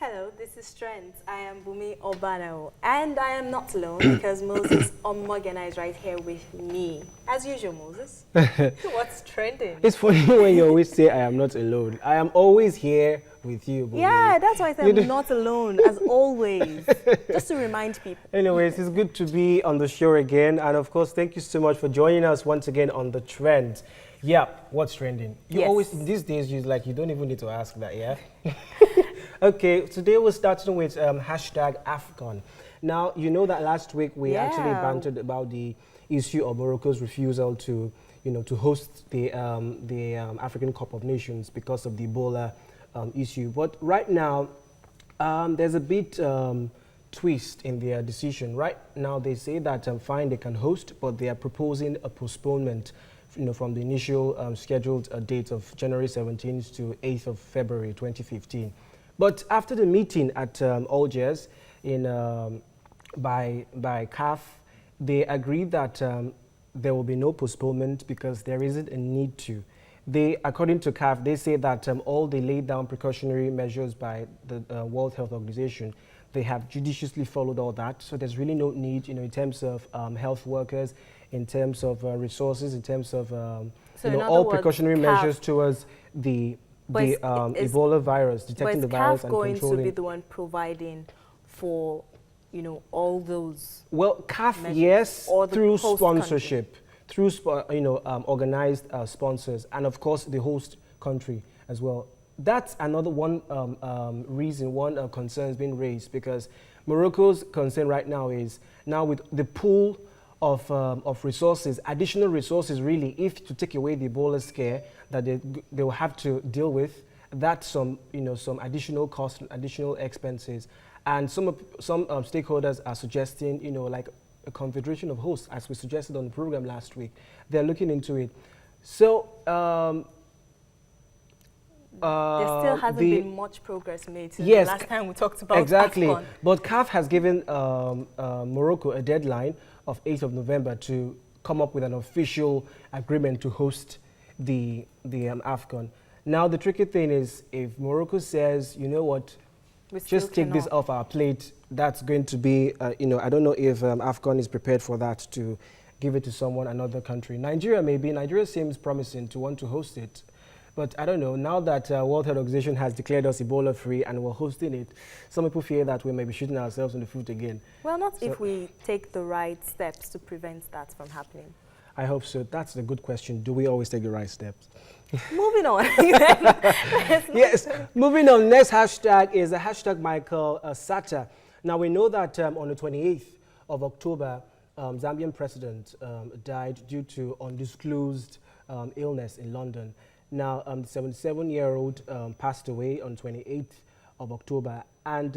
Hello, this is Strength. I am Bumi Obano, and I am not alone because Moses Omogena is right here with me. As usual, Moses. What's trending? It's funny when you always say I am not alone. I am always here with you, Bumi. Yeah, that's why I said I'm not alone, as always. Just to remind people. Anyways, it's good to be on the show again. And of course, thank you so much for joining us once again on The Trend. Yeah, what's trending? You always, these days, you don't even need to ask that, yeah? Okay, today we're starting with hashtag AFCON. Now, you know that last week we actually bantered about the issue of Morocco's refusal to, to host the African Cup of Nations because of the Ebola issue. But right now, there's a bit twist in their decision. Right now, they say that fine, they can host, but they are proposing a postponement from the initial scheduled date of January 17th to 8th of February 2015. But after the meeting at Algiers by CAF, they agreed that there will be no postponement because there isn't a need to. According to CAF, they say that all the laid down precautionary measures by the World Health Organization, they have judiciously followed all that. So there's really no need, in terms of health workers, in terms of resources, in terms of all precautionary measures towards the Ebola virus, detecting the virus and controlling. But is CAF going to be the one providing for, all those? Well, CAF, yes, through sponsorship, through organized sponsors, and of course the host country as well. That's another one reason, one concern has been raised, because Morocco's concern right now is now with the pool of resources, additional resources really, if to take away the Ebola scare that they will have to deal with, that's some additional costs, additional expenses. And some stakeholders are suggesting, like a confederation of hosts, as we suggested on the program last week. They're looking into it. So there still hasn't been much progress made since the last time we talked about exactly. AFCON. But CAF has given Morocco a deadline of 8th of November to come up with an official agreement to host the AFCON. Now, the tricky thing is, if Morocco says, you know what, just take this off our plate, that's going to be, I don't know if AFCON is prepared for that, to give it to someone, another country. Nigeria maybe. Nigeria seems promising to want to host it. But I don't know, now that World Health Organization has declared us Ebola-free and we're hosting it, some people fear that we may be shooting ourselves in the foot again. Well, not if we take the right steps to prevent that from happening. I hope so. That's a good question. Do we always take the right steps? Moving on. Yes, moving on. Next hashtag is a hashtag Michael Sata. Now, we know that on the 28th of October, Zambian president died due to undisclosed illness in London. Now, the 77-year-old passed away on 28th of October, and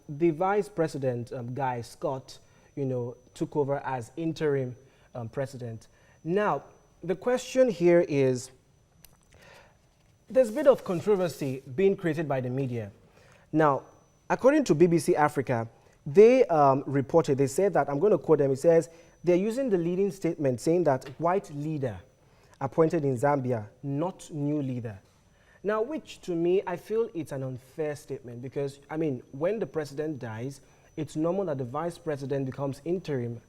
the vice president, Guy Scott, took over as interim president. Now, the question here is, there's a bit of controversy being created by the media. Now, according to BBC Africa, they reported, they said that, I'm going to quote them, it says, they're using the leading statement saying that white leader appointed in Zambia, not new leader. Now, which to me, I feel it's an unfair statement because, when the president dies, it's normal that the vice president becomes interim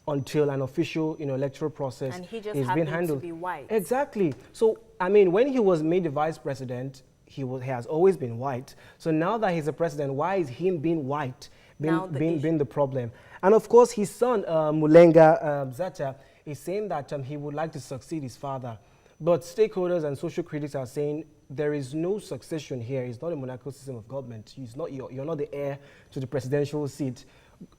until an official, electoral process is being handled. To be white. Exactly. So, when he was made the vice president, he has always been white. So now that he's a president, why is him being white being the problem? And of course, his son, Mulenga Zata, is saying that he would like to succeed his father. But stakeholders and social critics are saying there is no succession here. It's not a monarchical system of government. You're not the heir to the presidential seat.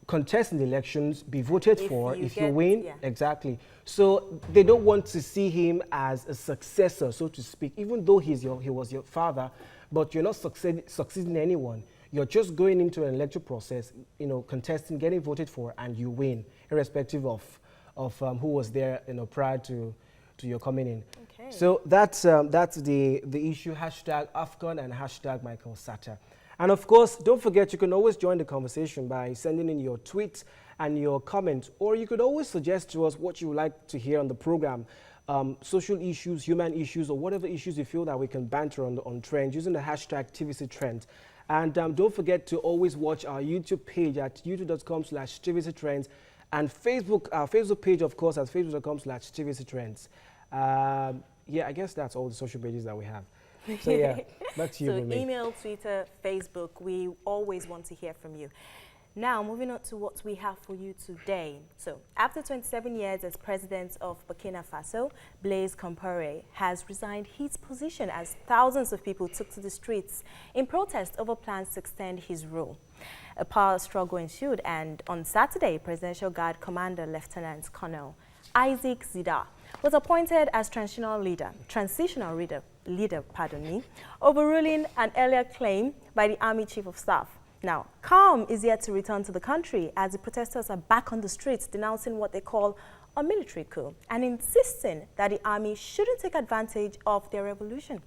Contest in the elections, be voted for. If you win, exactly. So they don't want to see him as a successor, so to speak, even though he was your father, but you're not succeeding anyone. You're just going into an electoral process, contesting, getting voted for, and you win, irrespective of who was there, prior to your coming in. Okay. So that's the issue. Hashtag AFCON and hashtag Michael Sata. And of course, don't forget, you can always join the conversation by sending in your tweets and your comments, or you could always suggest to us what you would like to hear on the program. social issues, human issues, or whatever issues you feel that we can banter on trends using the hashtag TVC Trends. And don't forget to always watch our YouTube page at youtube.com/TVC Trends and our Facebook page, of course, at facebook.com/TVC Trends. Yeah, I guess that's all the social pages that we have. So yeah, back to you, So Bumi. email, Twitter, Facebook, we always want to hear from you. Now, moving on to what we have for you today. So, after 27 years as president of Burkina Faso, Blaise Compaoré has resigned his position as thousands of people took to the streets in protest over plans to extend his rule. A power struggle ensued, and on Saturday, Presidential Guard Commander Lieutenant Colonel Isaac Zida was appointed as transitional leader, overruling an earlier claim by the Army Chief of Staff. Now, calm is yet to return to the country as the protesters are back on the streets denouncing what they call a military coup and insisting that the army shouldn't take advantage of their revolution.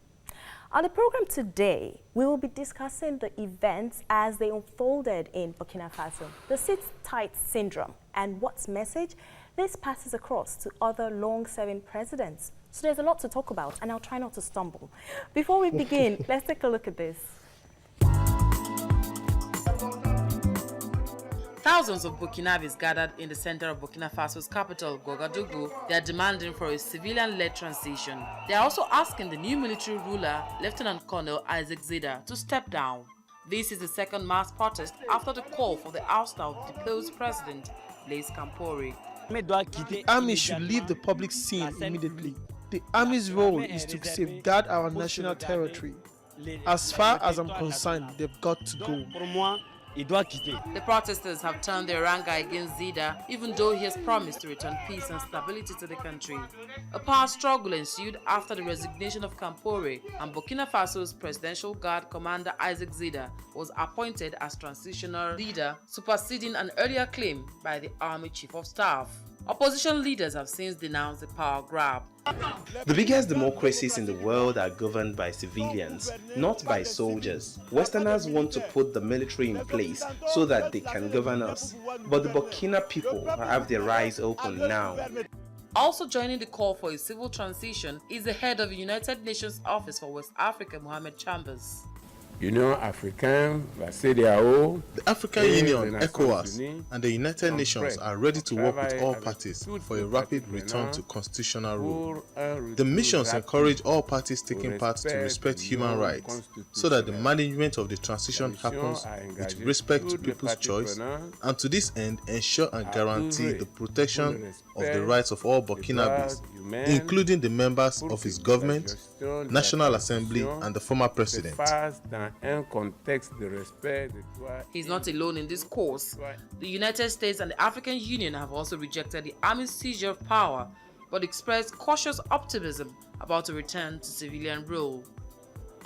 On the program today, we will be discussing the events as they unfolded in Burkina Faso, the sit-tight syndrome, and what message this passes across to other long-serving presidents. So there's a lot to talk about, and I'll try not to stumble. Before we begin, let's take a look at this. Thousands of Burkinabés gathered in the center of Burkina Faso's capital, Ouagadougou. They are demanding for a civilian-led transition. They are also asking the new military ruler, Lieutenant Colonel Isaac Zida, to step down. This is the second mass protest after the call for the ouster of the deposed president, Blaise Compaoré. The army should leave the public scene immediately. The army's role is to safeguard our national territory. As far as I'm concerned, they've got to go. The protesters have turned their anger against Zida, even though he has promised to return peace and stability to the country. A power struggle ensued after the resignation of Compaoré, and Burkina Faso's Presidential Guard Commander Isaac Zida was appointed as transitional leader, superseding an earlier claim by the Army Chief of Staff. Opposition leaders have since denounced the power grab. The biggest democracies in the world are governed by civilians, not by soldiers. Westerners want to put the military in place so that they can govern us, but the Burkina people have their eyes open now. Also joining the call for a civil transition is the head of the United Nations Office for West Africa, Mohamed Chambers. Union Africaine, la CEDEAO, the African Union, ECOWAS, and the United Nations are ready to work with all parties for a rapid return to constitutional rule. The missions encourage all parties taking part to respect human rights, so that the management of the transition happens with respect to people's choice, and to this end ensure and guarantee the protection of the rights of all Burkinabés, including the members of his government, National Assembly, and the former president. He's not alone in this course. The United States and the African Union have also rejected the army's seizure of power, but expressed cautious optimism about a return to civilian rule.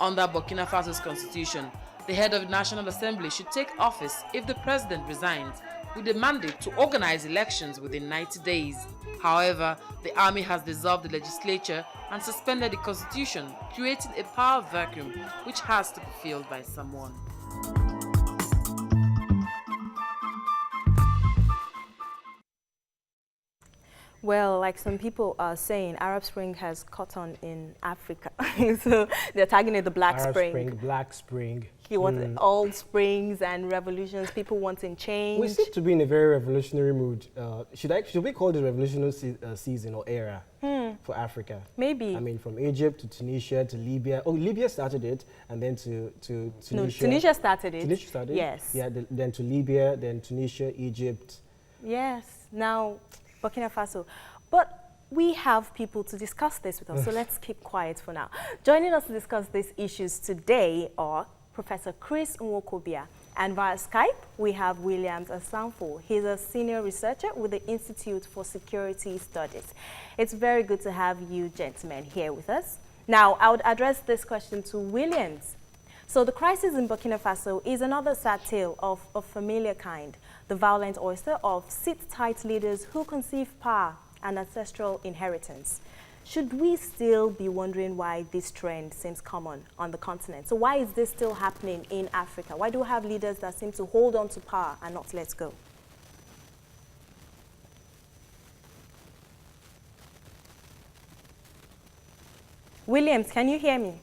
Under Burkina Faso's constitution, the head of the National Assembly should take office if the president resigns, with a mandate to organize elections within 90 days. However, the army has dissolved the legislature and suspended the constitution, creating a power vacuum which has to be filled by someone. Well, like some people are saying, Arab Spring has caught on in Africa. So they're tagging it the Black Arab Spring. Black Spring. He wants all springs and revolutions, people wanting change. We seem to be in a very revolutionary mood. Should we call it revolutionary season or era for Africa? Maybe. I mean, from Egypt to Tunisia to Libya. Oh, Libya started it, and then to Tunisia. No, Tunisia started it. Tunisia started? Yes. Yeah, then to Libya, then Tunisia, Egypt. Yes. Now, Burkina Faso. But we have people to discuss this with us, so let's keep quiet for now. Joining us to discuss these issues today are Professor Chris Nwokobia, and via Skype we have Williams Asanfo. He's a senior researcher with the Institute for Security Studies. It's very good to have you gentlemen here with us. Now, I would address this question to Williams. So the crisis in Burkina Faso is another sad tale of a familiar kind, the violent oyster of sit-tight leaders who conceive power and ancestral inheritance. Should we still be wondering why this trend seems common on the continent? So why is this still happening in Africa? Why do we have leaders that seem to hold on to power and not let go? Williams, can you hear me?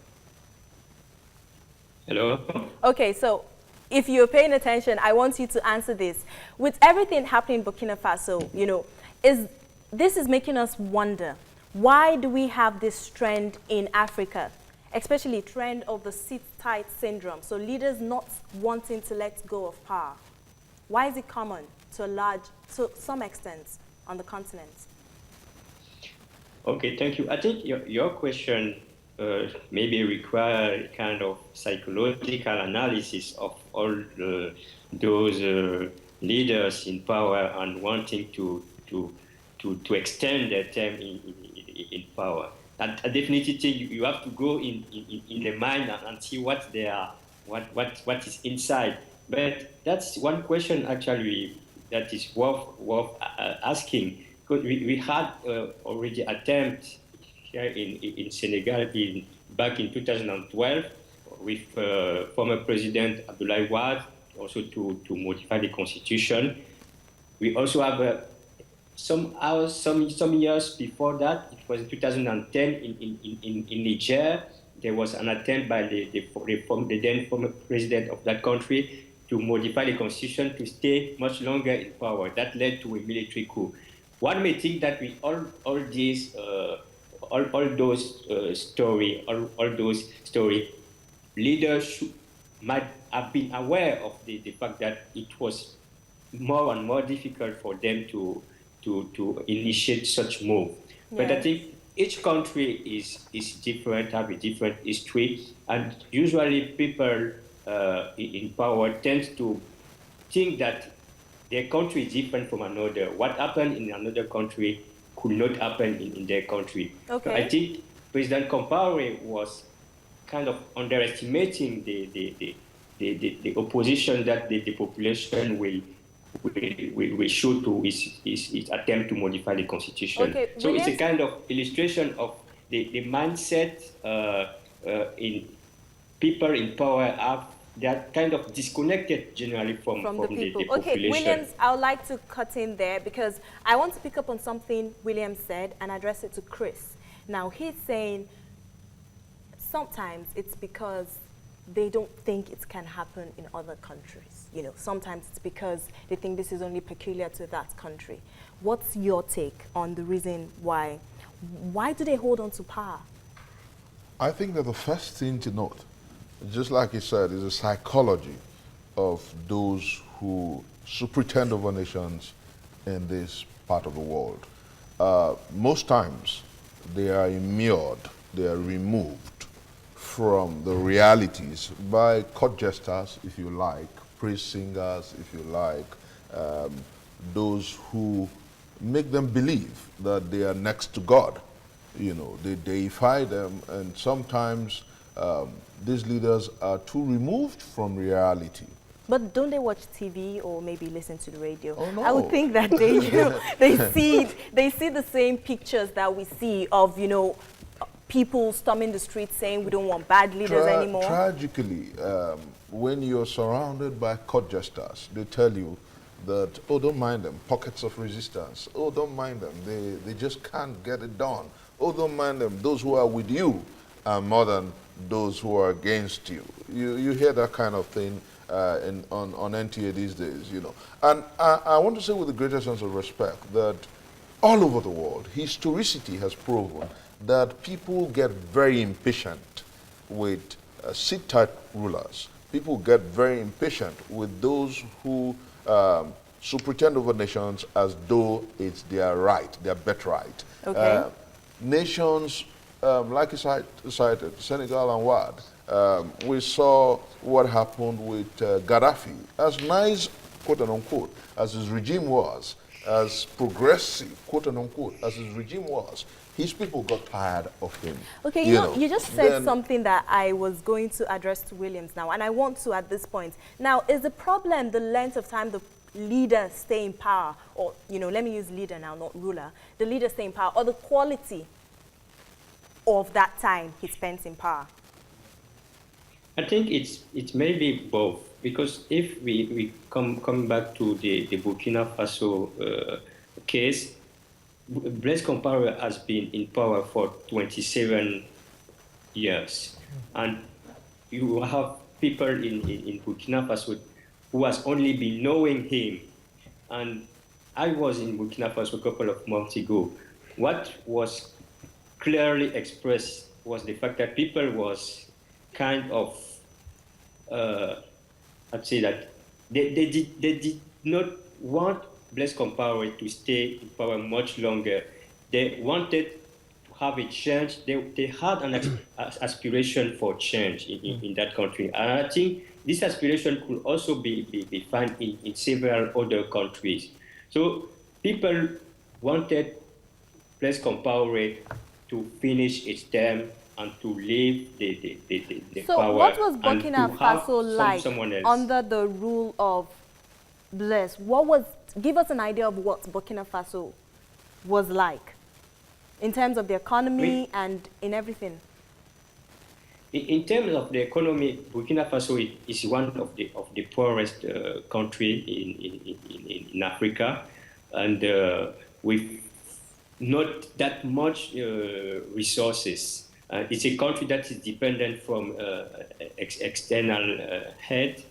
Hello? Okay, so if you're paying attention, I want you to answer this. With everything happening in Burkina Faso, you know, this is making us wonder, why do we have this trend in Africa, especially trend of the sit-tight syndrome, so leaders not wanting to let go of power? Why is it common to some extent on the continent? Okay, thank you. I think your question maybe require kind of psychological analysis of all those leaders in power and wanting to extend their term in power. And I definitely think you have to go in the mind and see what they are, what is inside. But that's one question actually that is worth asking. Because we had already attempt here in Senegal back in 2012 with former President Abdoulaye Wade also to modify the constitution. We also have some years before that, it was in 2010 in Niger, there was an attempt by the then former president of that country to modify the constitution to stay much longer in power. That led to a military coup. One may think that with all those stories, leaders might have been aware of the fact that it was more and more difficult for them to initiate such move. Yes. But I think each country is different, have a different history, and usually people in power tend to think that their country is different from another. What happened in another country could not happen in their country. Okay. So I think President Compaoré was kind of underestimating the opposition that the population will show to his attempt to modify the constitution. Okay, so it's a kind of illustration of the mindset in people in power have. They are kind of disconnected generally from the people. The okay, Williams, I would like to cut in there because I want to pick up on something Williams said and address it to Chris. Now, he's saying sometimes it's because they don't think it can happen in other countries. You know, sometimes it's because they think this is only peculiar to that country. What's your take on the reason why? Why do they hold on to power? I think that the first thing to note, just like he said, is the psychology of those who superintend over nations in this part of the world. Most times, they are immured, they are removed from the realities by court jesters, if you like, praise singers, if you like, those who make them believe that they are next to God. You know, they deify them, and sometimes these leaders are too removed from reality. But don't they watch TV or maybe listen to the radio? Oh, no. I would think that they, they see the same pictures that we see of, you know, people storming the streets saying we don't want bad leaders anymore. Tragically, when you're surrounded by court jesters, they tell you that, oh, don't mind them, pockets of resistance. Oh, don't mind them, they just can't get it done. Oh, don't mind them, those who are with you are more than those who are against you. You hear that kind of thing on NTA these days, you know. And I want to say with the greatest sense of respect that all over the world, historicity has proven that people get very impatient with sit-tight rulers. People get very impatient with those who superintend over nations as though it's their right, their birthright. Okay. Nations, like you cited, Senegal and Wad, we saw what happened with Gaddafi. As nice, quote unquote, as his regime was, as progressive, quote unquote, as his regime was, his people got tired of him. Okay, you just said something that I was going to address to Williams now, and I want to at this point. Now, is the problem the length of time the leader stay in power, or, you know, let me use leader now, not ruler, the leader stay in power, or the quality of that time he spent in power? I think it's maybe both, because if we come back to the Burkina Faso case, Blaise Compaoré has been in power for 27 years. And you have people in Burkina Faso who has only been knowing him. And I was in Burkina Faso a couple of months ago. What was clearly expressed was the fact that people was kind of, I'd say that they did not want Blaise Compaoré to stay in power much longer. They wanted to have a change. They had an aspiration for change in that country. And I think this aspiration could also be found in several other countries. So people wanted Blaise Compaoré to finish its term and to leave the So power. what was and Burkina to have Faso like someone else. under the rule of Blaise? Give us an idea of what Burkina Faso was like in terms of the economy and in everything. In terms of the economy, Burkina Faso is one of the poorest country in Africa, and with not that much resources. It's a country that is dependent from external aid.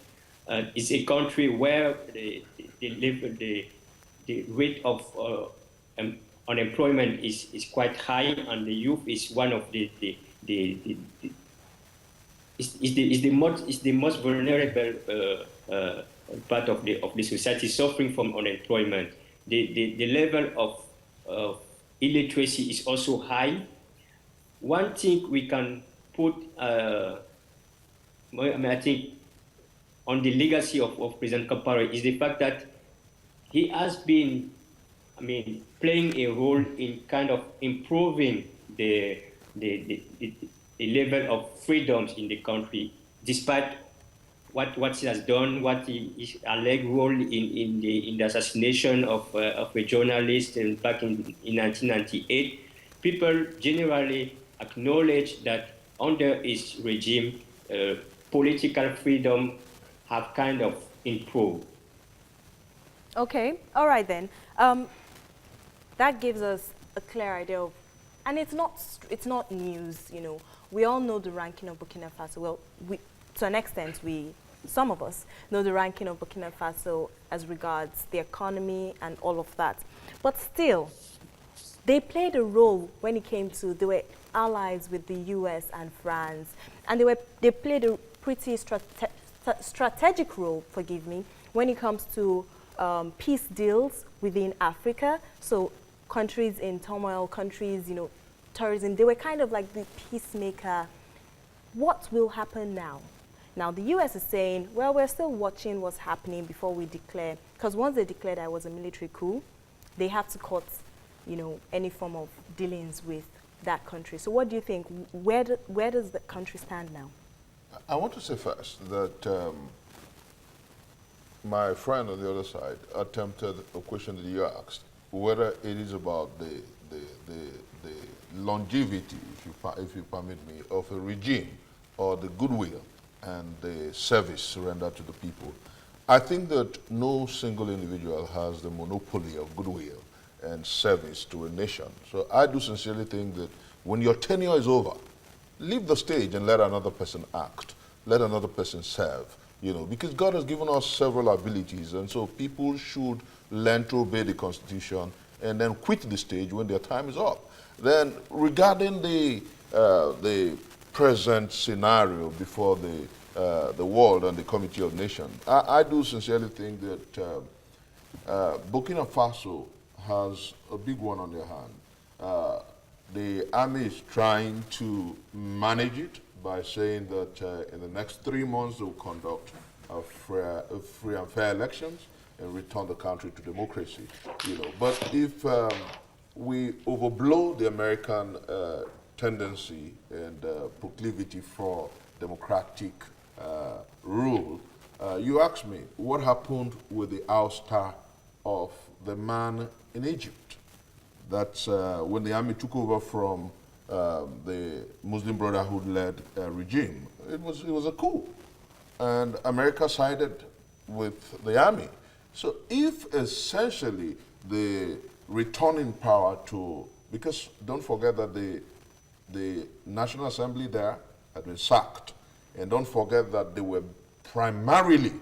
It's a country where the rate of unemployment is quite high, and the youth is one of the most vulnerable part of the society, suffering from unemployment. The level of illiteracy is also high. One thing we can put, I think, on the legacy of President Compaoré is the fact that he has been, playing a role in kind of improving the level of freedoms in the country, despite what he has done, what his alleged role in the assassination of a journalist back in 1998. People generally acknowledge that under his regime, political freedom have kind of improved. Okay, all right then. That gives us a clear idea of, and it's not news, you know. We all know the ranking of Burkina Faso. Well, to an extent, some of us know the ranking of Burkina Faso as regards the economy and all of that. But still, they played a role when it came to, they were allies with the US and France, and they played a pretty strategic role, forgive me, when it comes to peace deals within Africa. So countries in turmoil, countries, you know, tourism, they were kind of like the peacemaker. What will happen now? Now, the US is saying, well, we're still watching what's happening before we declare, because once they declared that it was a military coup, they have to cut, you know, any form of dealings with that country. So what do you think? Where does the country stand now? I want to say first that my friend on the other side attempted a question that you asked, whether it is about the longevity, if you permit me, of a regime or the goodwill and the service rendered to the people. I think that no single individual has the monopoly of goodwill and service to a nation. So I do sincerely think that when your tenure is over, leave the stage and let another person act, let another person serve, you know, because God has given us several abilities, and so people should learn to obey the Constitution and then quit the stage when their time is up. Then regarding the present scenario before the world and the Committee of Nations, I do sincerely think that Burkina Faso has a big one on their hand. The army is trying to manage it by saying that in the next 3 months they will conduct free and fair elections and return the country to democracy. You know, but if we overblow the American tendency and proclivity for democratic rule, you ask me, what happened with the ouster of the man in Egypt? That's when the army took over from the Muslim Brotherhood-led regime. It was a coup, and America sided with the army. So if essentially the returning power to, because don't forget that the National Assembly there had been sacked. And don't forget that they were primarily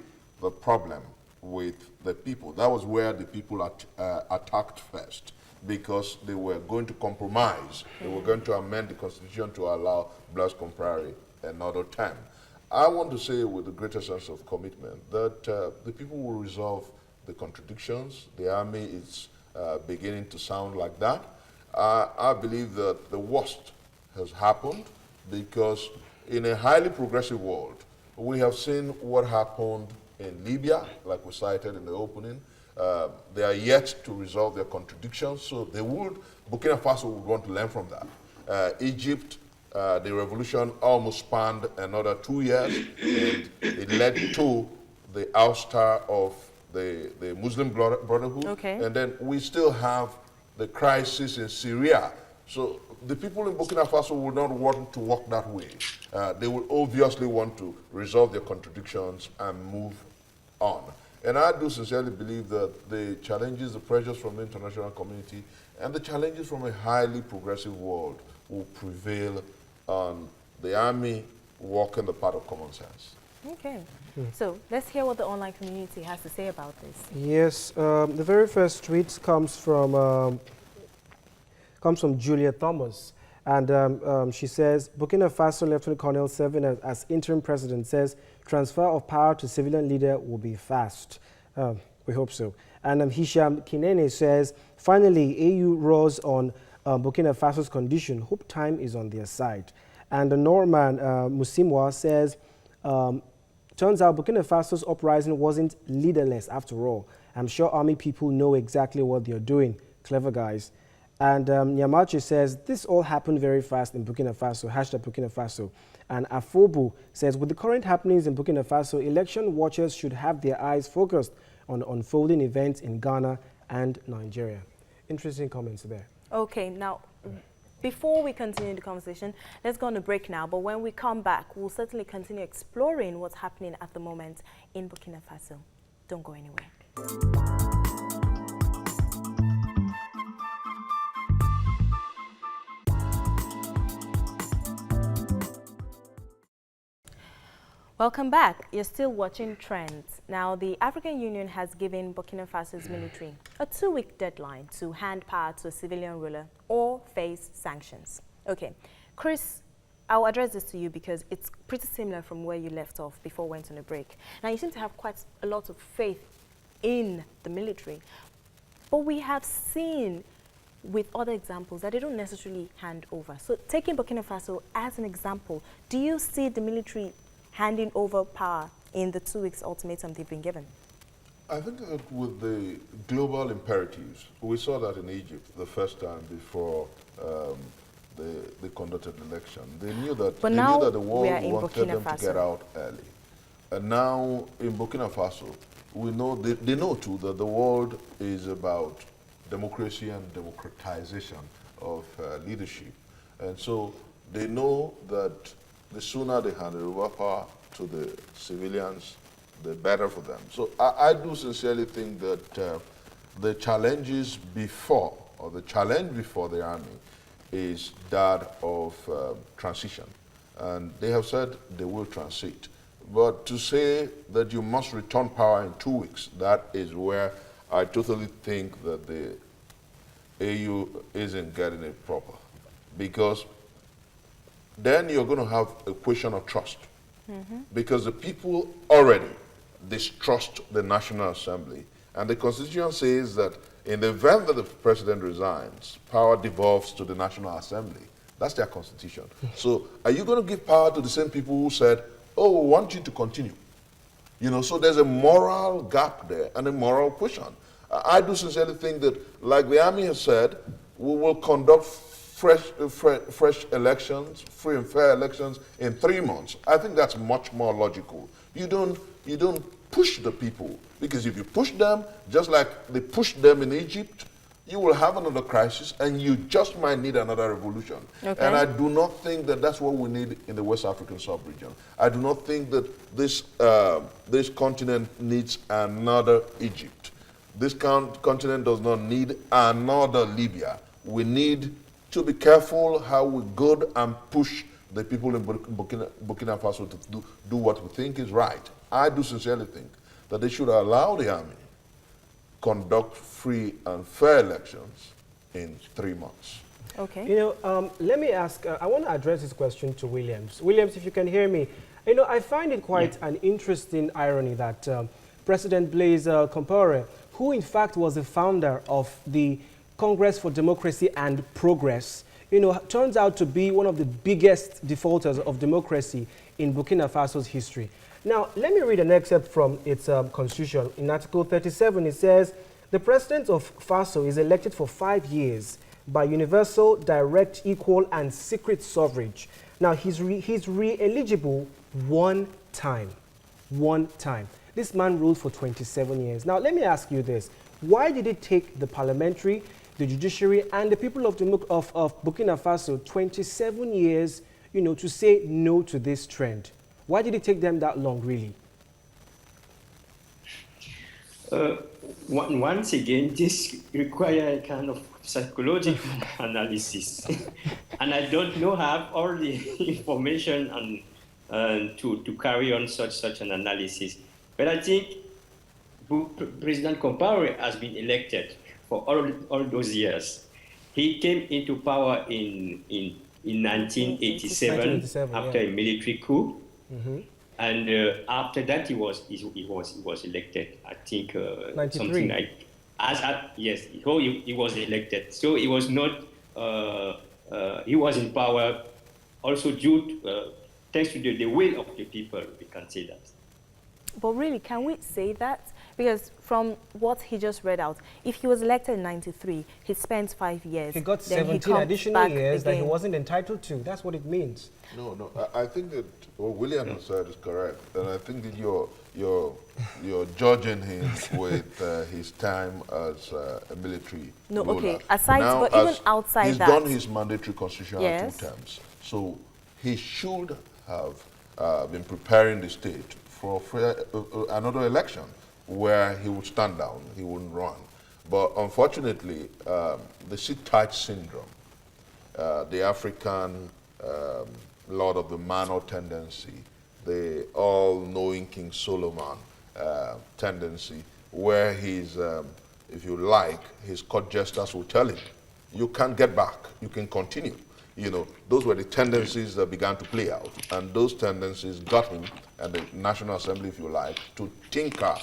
the problem with the people. That was where the people attacked first, because they were going to compromise. They were going to amend the constitution to allow Blaise Compaoré another term. I want to say with the greatest sense of commitment that the people will resolve the contradictions. The army is beginning to sound like that. I believe that the worst has happened, because in a highly progressive world, we have seen what happened in Libya, like we cited in the opening. They are yet to resolve their contradictions, so Burkina Faso would want to learn from that. Egypt, the revolution almost spanned another 2 years, and it led to the ouster of the Muslim Brotherhood. Okay. And then we still have the crisis in Syria. So the people in Burkina Faso will not want to walk that way. They will obviously want to resolve their contradictions and move on. And I do sincerely believe that the challenges, the pressures from the international community, and the challenges from a highly progressive world will prevail on the army walking the path of common sense. Okay. So let's hear what the online community has to say about this. Yes, the very first tweet comes from Julia Thomas, and she says, Burkina Faso Lieutenant Colonel serving as interim president says transfer of power to civilian leader will be fast. We hope so. And Hisham Kinene says, finally, AU roars on Burkina Faso's condition. Hope time is on their side. And Norman Musimwa says, turns out Burkina Faso's uprising wasn't leaderless after all. I'm sure army people know exactly what they're doing. Clever guys. And Nyamachi says, this all happened very fast in Burkina Faso, hashtag Burkina Faso. And Afobu says, with the current happenings in Burkina Faso, election watchers should have their eyes focused on unfolding events in Ghana and Nigeria. Interesting comments there. Okay, now, before we continue the conversation, let's go on a break now. But when we come back, we'll certainly continue exploring what's happening at the moment in Burkina Faso. Don't go anywhere. Welcome back. You're still watching Trends. Now, the African Union has given Burkina Faso's military a 2-week deadline to hand power to a civilian ruler or face sanctions. Okay, Chris, I'll address this to you because it's pretty similar from where you left off before we went on a break. Now, you seem to have quite a lot of faith in the military, but we have seen with other examples that they don't necessarily hand over. So, taking Burkina Faso as an example, do you see the military handing over power in the 2 weeks ultimatum they've been given? I think that with the global imperatives, we saw that in Egypt the first time before they conducted the election. They knew that, the world wanted them to get out early. And now in Burkina Faso, we know they know too that the world is about democracy and democratization of leadership. And so they know that the sooner they hand over power to the civilians, the better for them. So I do sincerely think that the challenges before, or the challenge before the army, is that of transition. And they have said they will transit. But to say that you must return power in 2 weeks, that is where I totally think that the AU isn't getting it proper. Because then you're going to have a question of trust. Because the people already distrust the National Assembly. And the Constitution says that in the event that the president resigns, power devolves to the National Assembly. That's their Constitution. So are you going to give power to the same people who said, oh, we want you to continue? You know, so there's a moral gap there and a moral question. I do sincerely think that, like the army has said, we will conduct fresh elections, free and fair elections in 3 months. I think that's much more logical. You don't push the people, because if you push them, just like they pushed them in Egypt, you will have another crisis and you just might need another revolution. Okay. And I do not think that that's what we need in the West African sub-region. I do not think that this continent needs another Egypt. This continent does not need another Libya. We need to be careful how we go and push the people in Burkina Faso to do what we think is right. I do sincerely think that they should allow the army conduct free and fair elections in 3 months. Okay. You know, let me ask, I want to address this question to Williams. Williams, if you can hear me, you know, I find it quite an interesting irony that President Blaise Compaoré, who in fact was the founder of the Congress for Democracy and Progress, you know, turns out to be one of the biggest defaulters of democracy in Burkina Faso's history. Now, let me read an excerpt from its constitution. In Article 37, it says, the president of Faso is elected for 5 years by universal, direct, equal, and secret suffrage. Now, he's re-eligible one time. This man ruled for 27 years. Now, let me ask you this. Why did it take the parliamentary, the judiciary, and the people of Burkina Faso 27 years, you know, to say no to this trend? Why did it take them that long, really? Once again, this requires a kind of psychological analysis. And I don't know have all the information to carry on such an analysis. But I think President Compaoré has been elected for all those years. He came into power in 1987 after a military coup. Mm-hmm. And after that, he was elected. I think something like yes. So he was elected. So he was not. He was in power also due thanks to the will of the people. We can say that. But really, can we say that? Because from what he just read out, if he was elected in 93, he spent 5 years. He got 17 additional years that he wasn't entitled to. That's what it means. No. I think that what William has said is correct, and I think that you're judging him with his time as a military ruler. Okay. Aside, now, but even outside he's that, done his mandatory constitutional 2 terms, so he should have been preparing the state for another election where he would stand down, he wouldn't run. But unfortunately, the sit-tight syndrome, the African Lord of the Manor tendency, the all-knowing King Solomon tendency, where he's, if you like, his court jesters will tell him, you can't get back, you can continue. You know, those were the tendencies that began to play out, and those tendencies got him and the National Assembly, if you like, to tinker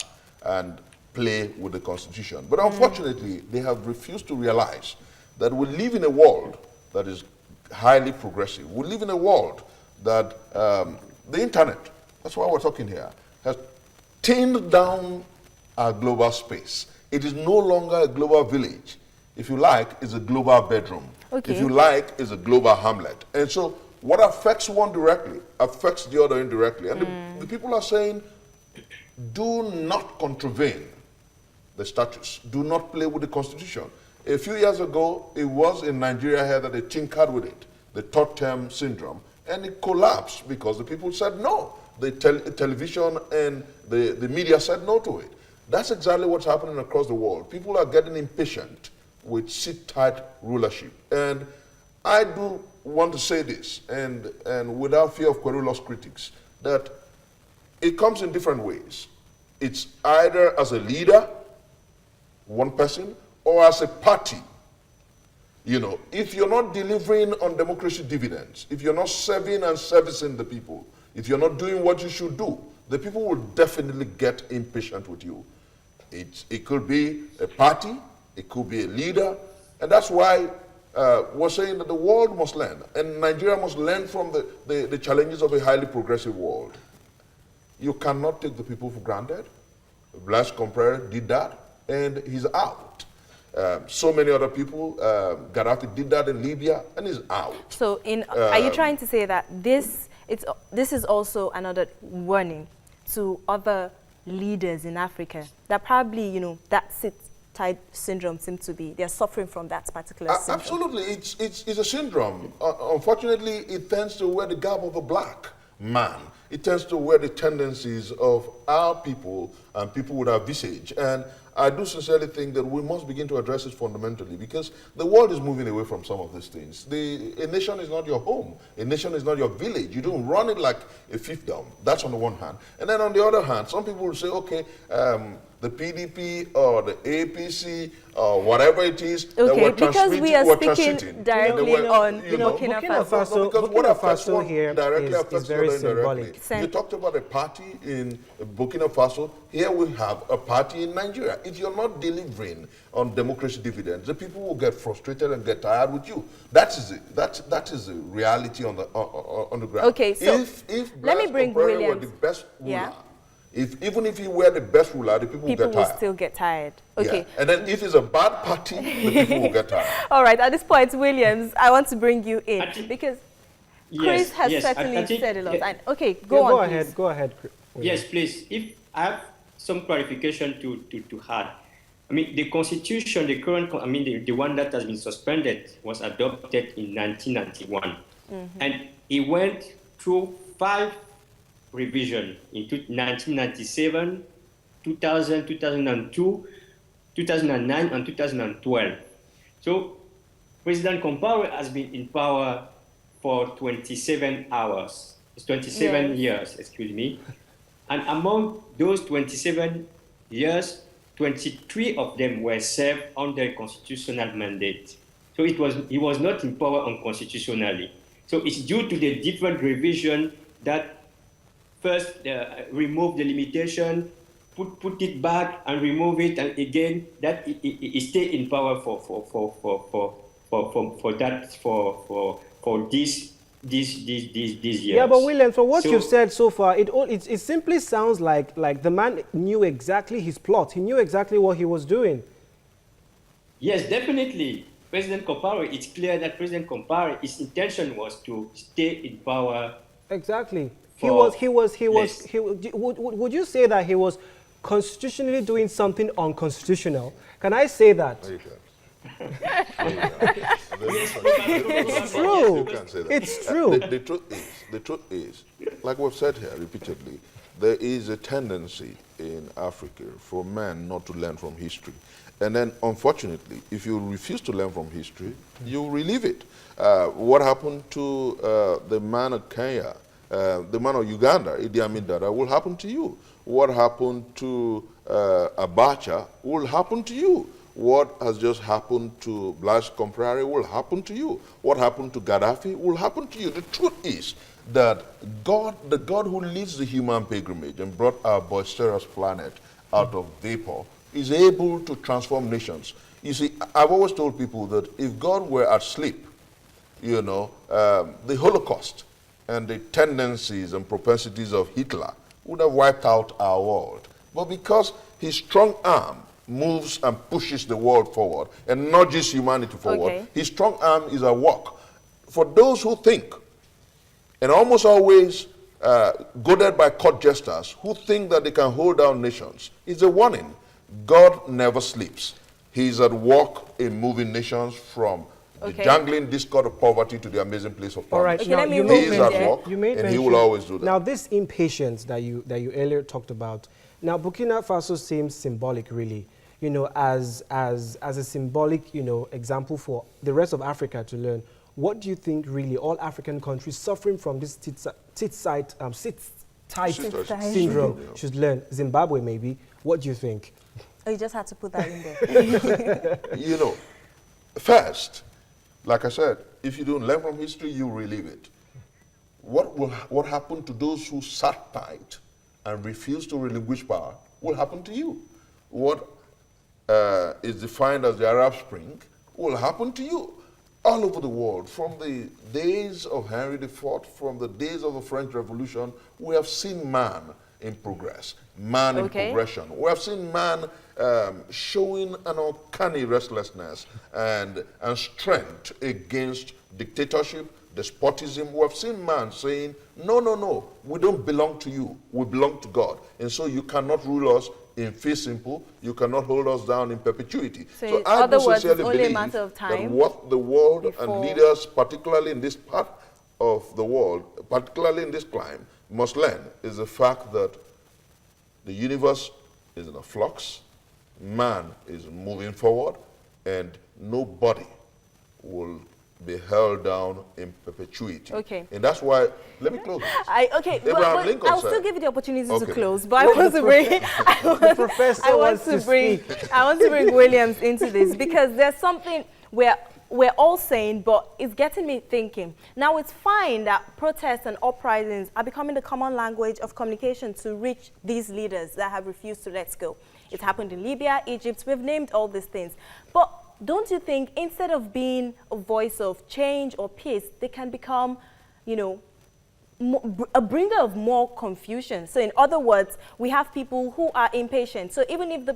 and play with the Constitution. But unfortunately, they have refused to realize that we live in a world that is highly progressive. We live in a world that the internet, that's why we're talking here, has thinned down our global space. It is no longer a global village. If you like, it's a global bedroom. Okay. If you like, it's a global hamlet. And so what affects one directly affects the other indirectly. And the people are saying, do not contravene the statutes. Do not play with the Constitution. A few years ago, it was in Nigeria here that they tinkered with it, the third term syndrome, and it collapsed because the people said no. The television and the media said no to it. That's exactly what's happening across the world. People are getting impatient with sit-tight rulership. And I do want to say this, and without fear of querulous critics, that it comes in different ways. It's either as a leader, one person, or as a party. You know, if you're not delivering on democracy dividends, if you're not serving and servicing the people, if you're not doing what you should do, the people will definitely get impatient with you. It could be a party, it could be a leader, and that's why we're saying that the world must learn, and Nigeria must learn from the challenges of a highly progressive world. You cannot take the people for granted. Blaise Compaoré did that, and he's out. So many other people, Gaddafi did that in Libya, and he's out. So, are you trying to say that this is also another warning to other leaders in Africa that probably, you know, that sit-tight syndrome seems to be, they're suffering from that particular syndrome? Absolutely, it's a syndrome. Unfortunately, it tends to wear the garb of a black man. It tends to wear the tendencies of our people and people with our visage. And I do sincerely think that we must begin to address it fundamentally, because the world is moving away from some of these things. A nation is not your home. A nation is not your village. You don't run it like a fiefdom. That's on the one hand. And then on the other hand, some people will say, okay, the PDP or the APC or whatever it is that we're because we are speaking directly on Burkina Faso. Because what affects Faso one here directly affects very the other symbolic. indirectly. You talked about a party in Burkina Faso. Here we have a party in Nigeria. If you're not delivering on democracy dividends, the people will get frustrated and get tired with you. That is the reality on the ground. Okay, so let me bring William. Were the best ruler, even if he were the best ruler, the people will get tired. Will still get tired. Okay. Yeah. And then if it's a bad party, the people will get tired. All right. At this point, Williams, I want to bring you in because Chris has certainly said a lot. And, okay, go on. Go ahead. Yes, please. If I have some clarification to add. I mean, the constitution, the current, the one that has been suspended was adopted in 1991. And it went through 5 revision in 1997, 2000, 2002, 2009, and 2012. So President Compaoré has been in power for 27 hours. It's 27 years, excuse me. And among those 27 years, 23 of them were served under a constitutional mandate. So he was not in power unconstitutionally. So it's due to the different revision that first remove the limitation, put it back and remove it, and again that he stay in power for these years. Yeah, but William, for what you've said so far, it simply sounds like the man knew exactly his plot. He knew exactly what he was doing. Yes, definitely. President Compaoré, it's clear that President Compaoré, his intention was to stay in power. Exactly. Would you say that he was constitutionally doing something unconstitutional? Can I say that? No, you can't. It's true. It's true. The truth is, like we've said here repeatedly, there is a tendency in Africa for men not to learn from history. And then, unfortunately, if you refuse to learn from history, you relive it. What happened to the man of Kenya, the man of Uganda, Idi Amin Dada, will happen to you. What happened to Abacha will happen to you. What has just happened to Blaise Compaoré will happen to you. What happened to Gaddafi will happen to you. The truth is that the God who leads the human pilgrimage and brought our boisterous planet out of vapor, is able to transform nations. You see, I've always told people that if God were asleep, the Holocaust and the tendencies and propensities of Hitler would have wiped out our world. But because his strong arm moves and pushes the world forward and nudges humanity forward, his strong arm is at work. For those who think, and almost always goaded by court jesters, who think that they can hold down nations, it's a warning. God never sleeps. He's at work in moving nations from the jangling discord of poverty to the amazing place of promise. All right, now, he is at work, and he will always do that. Now, this impatience that you earlier talked about, now Burkina Faso seems symbolic, really, as a symbolic, example for the rest of Africa to learn. What do you think, really, all African countries suffering from this tit-tight syndrome should learn? Zimbabwe, maybe. What do you think? Oh, you just had to put that in there. First, like I said, if you don't learn from history, you relive it. What happened to those who sat tight and refused to relinquish power will happen to you. What is defined as the Arab Spring will happen to you. All over the world, from the days of Henry IV, from the days of the French Revolution, we have seen man in progress, man in progression. We have seen man showing an uncanny restlessness and strength against dictatorship, despotism. We have seen man saying, no, we don't belong to you, we belong to God. And so you cannot rule us in fee simple, you cannot hold us down in perpetuity. So I do sincerely believe that what the world and leaders, particularly in this part of the world, particularly in this climate, must learn is the fact that the universe is in a flux, man is moving forward, and nobody will be held down in perpetuity. Okay. And that's why, let me close. Okay, Abraham Lincoln I'll said, still give you the opportunity Okay. to close, but I want to bring professor wants to speak. I want to bring Williams into this because there's something we're all saying, but it's getting me thinking. Now, it's fine that protests and uprisings are becoming the common language of communication to reach these leaders that have refused to let go. It happened in Libya, Egypt, we've named all these things. But don't you think instead of being a voice of change or peace, they can become, you know, a bringer of more confusion? So in other words, we have people who are impatient. So even if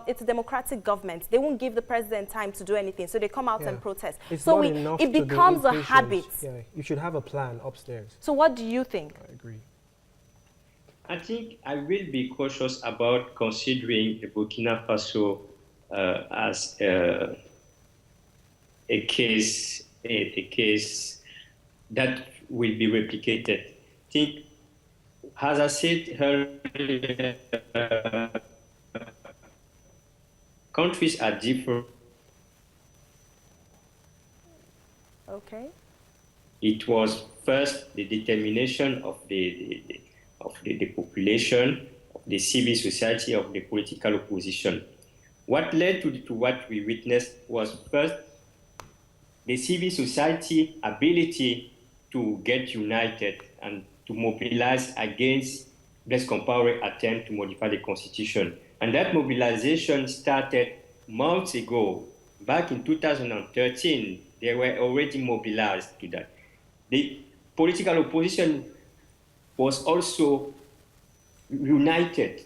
it's a democratic government, they won't give the president time to do anything. So they come out and protest. It's so not enough it to be becomes a impatient. habit. Yeah, you should have a plan upstairs. So what do you think? I agree. I think I will be cautious about considering the Burkina Faso as a case that will be replicated. I think, as I said earlier, countries are different. Okay. It was first the determination of the population, of the civil society, of the political opposition. What led to what we witnessed was first the civil society ability to get united and to mobilize against Blaise Compaoré attempt to modify the constitution. And that mobilization started months ago. Back in 2013, they were already mobilized to that. The political opposition was also united,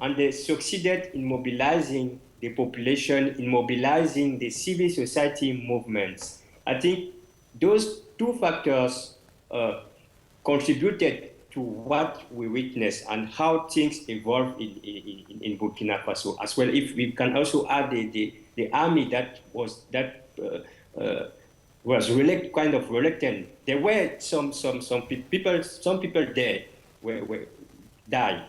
and they succeeded in mobilizing the population, in mobilizing the civil society movements. I think those two factors contributed to what we witnessed and how things evolved in Burkina Faso as well. If we can also add the army that was kind of reluctant. There were some people there were died,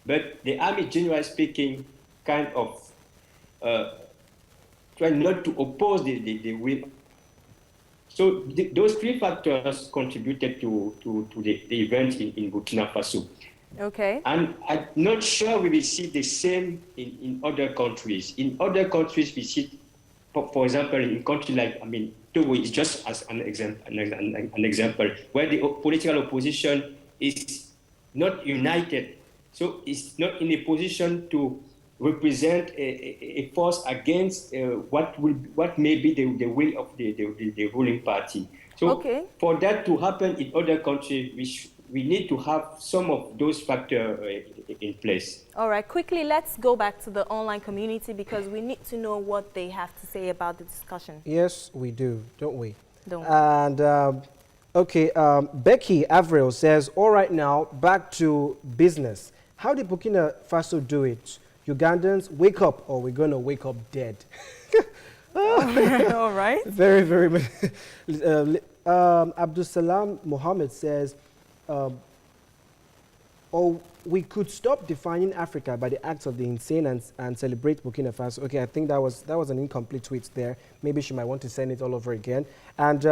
but the army, generally speaking, kind of trying not to oppose the will. So those three factors contributed to the event in Burkina Faso. Okay. And I'm not sure we will see the same in other countries. In other countries, we see, for example, in countries like, Togo is just as an example, where the political opposition is not united. So it's not in a position to represent a force against what may be the will of the ruling party. So for that to happen in other countries, we need to have some of those factors in place. All right, quickly, let's go back to the online community because we need to know what they have to say about the discussion. Yes, we do, don't we? Don't we? And, Becky Avril says, all right now, back to business. How did Burkina Faso do it? Ugandans, wake up or we're going to wake up dead. All right. Very, very. Abdul Salam Mohammed says, we could stop defining Africa by the acts of the insane and celebrate Burkina Faso. Okay, I think that was an incomplete tweet there. Maybe she might want to send it all over again. And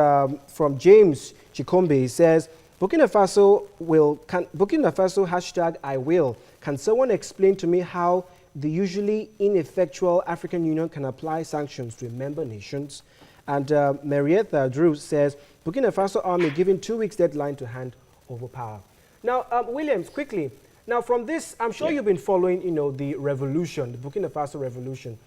from James Chikombe, he says, Burkina Faso hashtag I will. Can someone explain to me how the usually ineffectual African Union can apply sanctions to member nations? And Marietta Drew says, Burkina Faso army given 2 weeks deadline to hand over power. Now, Williams, quickly. Now, from this, I'm sure you've been following, the revolution, the Burkina Faso revolution.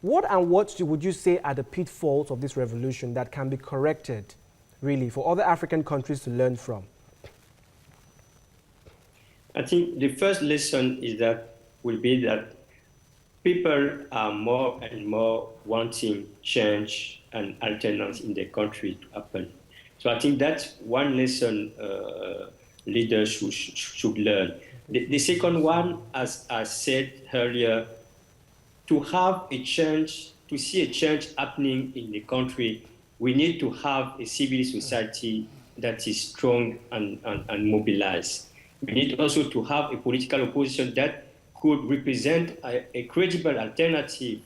What would you say are the pitfalls of this revolution that can be corrected, really, for other African countries to learn from? I think the first lesson will be that people are more and more wanting change and alternance in their country to happen. So I think that's one lesson leaders should learn. The second one, as I said earlier, to have a change, to see a change happening in the country, we need to have a civil society that is strong and mobilized. We need also to have a political opposition that could represent a credible alternative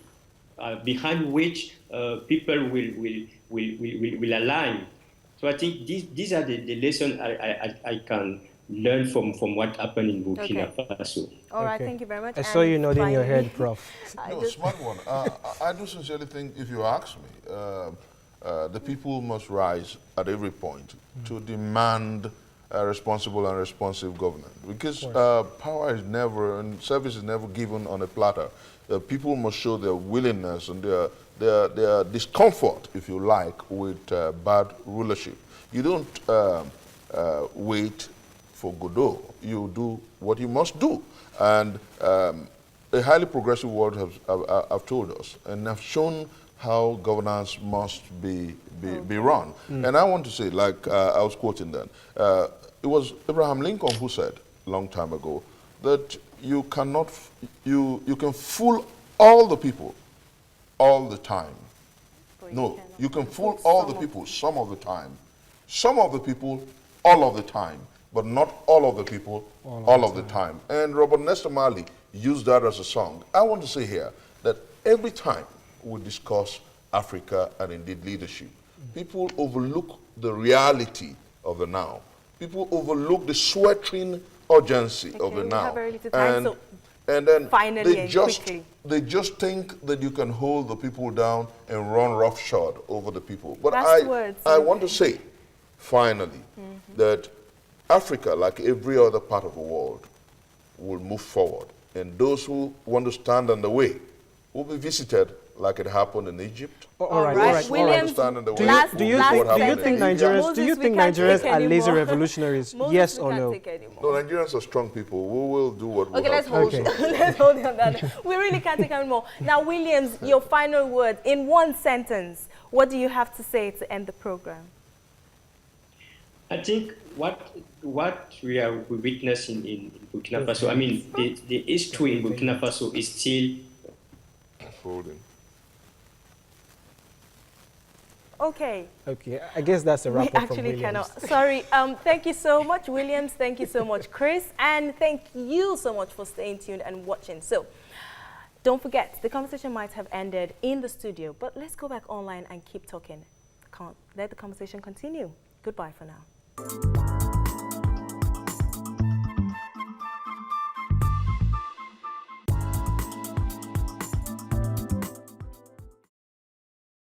behind which people will align. So I think these are the lessons I can learn from what happened in Burkina Faso. All right, thank you very much. I saw you nodding your head, Prof. No, smart one. I do sincerely think, if you ask me, the people must rise at every point to demand responsible and responsive governance, because power is never and service is never given on a platter. People must show their willingness and their discomfort, if you like, with bad rulership. You don't wait for Godot. You do what you must do. And a highly progressive world have told us and have shown how governance must be run. And I want to say, like I was quoting then, it was Abraham Lincoln who said a long time ago that you cannot, you can fool all the people all the time. No, you can fool all the people some of the time. Some of the people all of the time, but not all of the people all of the time. And Robert Nesta Marley used that as a song. I want to say here that every time we discuss Africa and indeed leadership, people overlook the reality of the now. People overlook the sweltering urgency of the now. And then they just think that you can hold the people down and run roughshod over the people. But I want to say, finally, that Africa, like every other part of the world, will move forward. And those who want to stand in the way will be visited like it happened in Egypt. All right. Williams, do you think Nigerians are lazy revolutionaries? Yes or no? No, Nigerians are strong people. We will do what we have. Let's hold on that. We really can't take anymore. Now, Williams, your final word in one sentence. What do you have to say to end the program? I think what we are witnessing in Burkina Faso, I mean, the history in Burkina Faso is still unfolding. Okay. Okay, I guess that's a wrap up from Williams. We actually cannot. Sorry. Thank you so much, Williams. Thank you so much, Chris. And thank you so much for staying tuned and watching. So, don't forget, the conversation might have ended in the studio, but let's go back online and keep talking. Let the conversation continue. Goodbye for now.